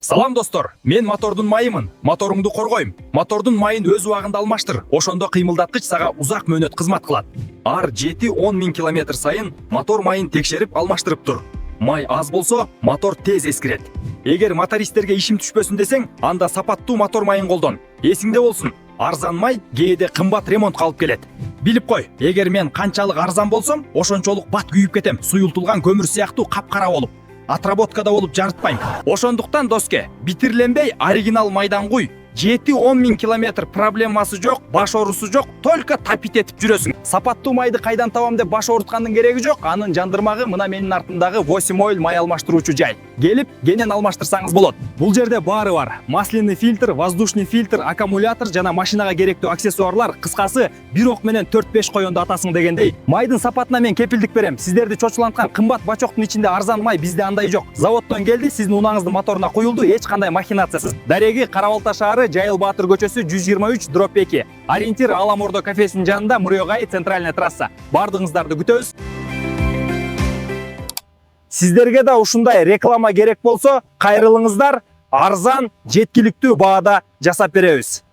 Салам достор, мен мотордун майымын. Моторуңду коргойм. Мотордун майын өз убагында алмаштыр. Ошондо кыймылдаткыч сага узак мөөнөт кызмат кылат. Ар 7-10 миң километр сайын мотор майын текшерип алмаштырып тур. Май аз болсо, мотор тез эскирет. Эгер мотористтерге ишим түшпөсүн десең, анда сапаттуу мотор майын колдон. Эсиңде болсун, арзан май кээде кымбат ремонтко алып келет. Билип кой, эгер мен канчалык арзан болсом, ошончолук бат күйүп кетем. Суюлтулган көмүр сыяктуу капкара болуп. Отработкада болуп жарытпайм. Ошондуктан доске, битирленбей оригинал майдан куй. 7-10 миң километр проблемасы жок, баш оорусу жок, только тапит этип жүрөсүң. Сапаттуу майды кайдан табам деп баш ооруткандын кереги жок. Анын жандырмагы мына менин артымдагы 8 ойл май алмаштыруучу жай. Келип, кенен алмаштырсаңыз болот. Бул жерде баары бар. Масляный фильтр, воздушный фильтр, аккумулятор жана машинага керектүү аксессуарлар, кыскасы, бир ок менен 4-5 коёнду атасың дегендей. Майдын сапатына мен кепилдик берем. Сиздерди чочуланткан кымбат бачоктун ичинде арзан май бизде андай жок. Заводдон келди, сиздин унаңыздын моторуна куюлду, эч кандай махинациясыз. Дареги Кара Балта шаары, Жайыл Баатыр көчөсү 123/2. Ориентир Аламордо кафесинин жанында, Мурёгай центральная трасса. Бардыгыңыздарды күтөбүз. Сиздерге да ушундай реклама керек болсо, кайрылыңыздар, арзан, жеткиликтүү баада жасап беребиз.